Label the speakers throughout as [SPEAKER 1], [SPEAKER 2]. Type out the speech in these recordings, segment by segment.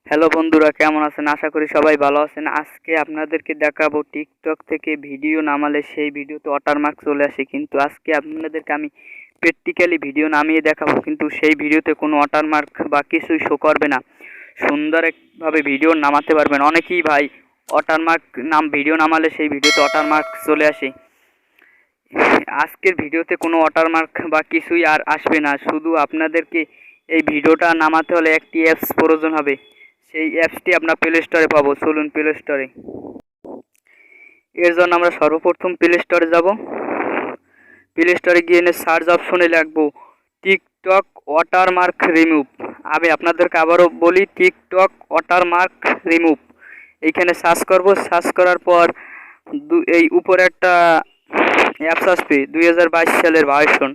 [SPEAKER 1] Hello বন্ধুরা, কেমন আছেন? আশা করি সবাই ভালো আছেন। আজকে আপনাদেরকে দেখাবো টিকটক থেকে ভিডিও নামালে সেই ভিডিওতে ওয়াটারমার্ক চলে আসে, কিন্তু আজকে আপনাদেরকে আমি প্র্যাকটিক্যালি ভিডিও নামিয়ে দেখাবো, কিন্তু সেই ভিডিওতে কোনো ওয়াটারমার্ক বা কিছুই শো করবে না। সুন্দরভাবে ভিডিও নামাতে পারবেন। অনেকেই ভাই ওয়াটারমার্ক ভিডিও নামালে সেই ভিডিওতে ওয়াটারমার্ক চলে আসে। আজকের ভিডিওতে কোনো ওয়াটারমার্ক বা কিছুই আর আসবে না। শুধু আপনাদেরকে এই ভিডিওটা নামাতে হলে একটি অ্যাপস প্রয়োজন হবে। সেই অ্যাপসটি আমরা প্লে স্টোরে পাবো। চলুন প্লে স্টোরে। এর জন্য আমরা সর্বপ্রথম প্লে স্টোরে যাব। প্লে স্টোরে গিয়ে সার্চ অপশনে লিখবো টিকটক ওয়াটারমার্ক রিমুভ। আমি আপনাদেরকে আবারও বলি, টিকটক ওয়াটারমার্ক রিমুভ। এইখানে সার্চ করব। সার্চ করার পর এই উপরে একটা অ্যাপস আসবে 2022 সালের ভার্সন।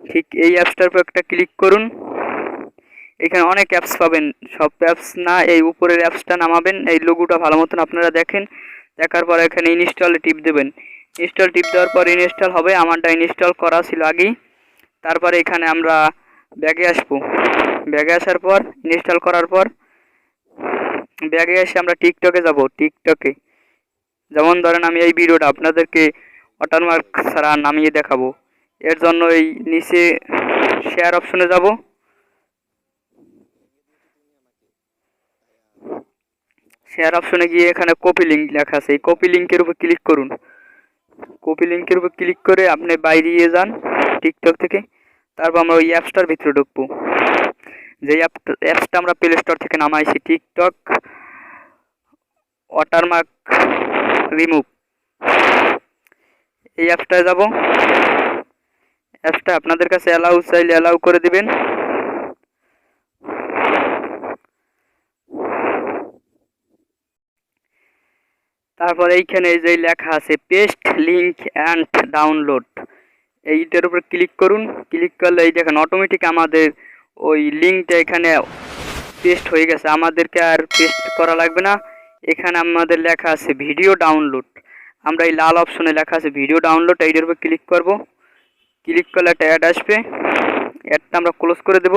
[SPEAKER 1] ঠিক এই অ্যাপসটার উপর একটা ক্লিক করুন। এখানে অনেক অ্যাপস পাবেন, সব অ্যাপস না, এই উপরের অ্যাপসটা নামাবেন। এই লোগোটা ভালো মতন আপনারা দেখেন। দেখার পর এখানে ইনস্টলে টিপ দেবেন। ইনস্টল টিপ দেওয়ার পর ইনস্টল হবে। আমারটা ইনস্টল করা ছিল আগেই। তারপরে এখানে আমরা ব্যাগে আসবো। ব্যাগে আসার পর ইনস্টল করার পর ব্যাগে এসে আমরা টিকটকে যাব। টিকটকে যেমন ধরেন আমি এই ভিডিওটা আপনাদেরকে ওয়াটারমার্ক ছাড়া নামিয়ে দেখাবো। এর জন্য এই নিচে শেয়ার অপশনে যাব। শেয়ার অপশনে গিয়ে এখানে কপি লিঙ্ক লেখা আছে, এই কপি লিঙ্কের উপর ক্লিক করুন। কপি লিঙ্কের উপর ক্লিক করে আপনি বাইরে যান টিকটক থেকে। তারপর আমরা ওই অ্যাপসটার ভিতরে ঢুকবো, যেই অ্যাপসটা আমরা প্লে স্টোর থেকে নামাইছি, টিকটক ওয়াটারমার্ক রিমুভ। এই অ্যাপসটায় যাব। অ্যাপসটা আপনাদের কাছে অ্যালাউ চাইলে অ্যালাউ করে দিবেন। তারপর এইখানে যে লেখা আছে পেস্ট লিঙ্ক অ্যান্ড ডাউনলোড, এইটার উপর ক্লিক করুন। ক্লিক করলে এই দেখেন অটোমেটিক আমাদের ওই লিঙ্কটা এখানে পেস্ট হয়ে গেছে। আমাদেরকে আর পেস্ট করা লাগবে না। এখানে আমাদের লেখা আছে ভিডিও ডাউনলোড। আমরা এই লাল অপশনে লেখা আছে ভিডিও ডাউনলোড, এইটার উপর ক্লিক করব। ক্লিক করলে একটা অ্যাড আসবে। অ্যাডটা আমরা ক্লোজ করে দেব।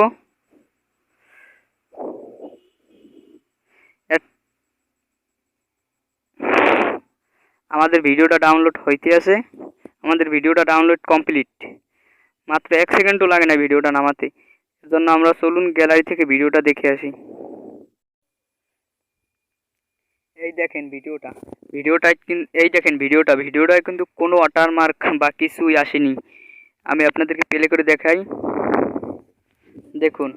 [SPEAKER 1] আমাদের ভিডিওটা ডাউনলোড হইতে আছে। আমাদের ভিডিওটা ডাউনলোড কমপ্লিট। মাত্র 1 সেকেন্ডও লাগে না ভিডিওটা নামাতে। এর জন্য আমরা চলুন গ্যালারি থেকে ভিডিওটা দেখে আসি। এই দেখেন ভিডিওটা। এই দেখেন ভিডিওটায় কিন্তু কোনো ওয়াটারমার্ক বা কিছুই আসেনি। আমি আপনাদেরকে প্লে করে দেখাই। দেখুন,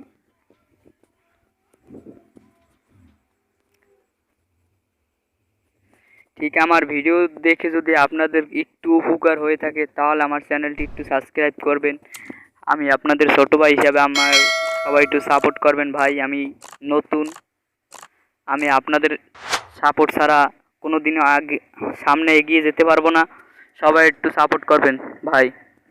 [SPEAKER 1] ঠিক আমার ভিডিও দেখে যদি আপনাদের একটু উপকার হয়ে থাকে তাহলে আমার চ্যানেলটি একটু সাবস্ক্রাইব করবেন। আমি আপনাদের ছোট ভাই হিসাবে আমার সবাই একটু সাপোর্ট করবেন ভাই। আমি নতুন, আমি আপনাদের সাপোর্ট ছাড়া কোনো দিনও সামনে এগিয়ে যেতে পারবো না। সবাই একটু সাপোর্ট করবেন ভাই।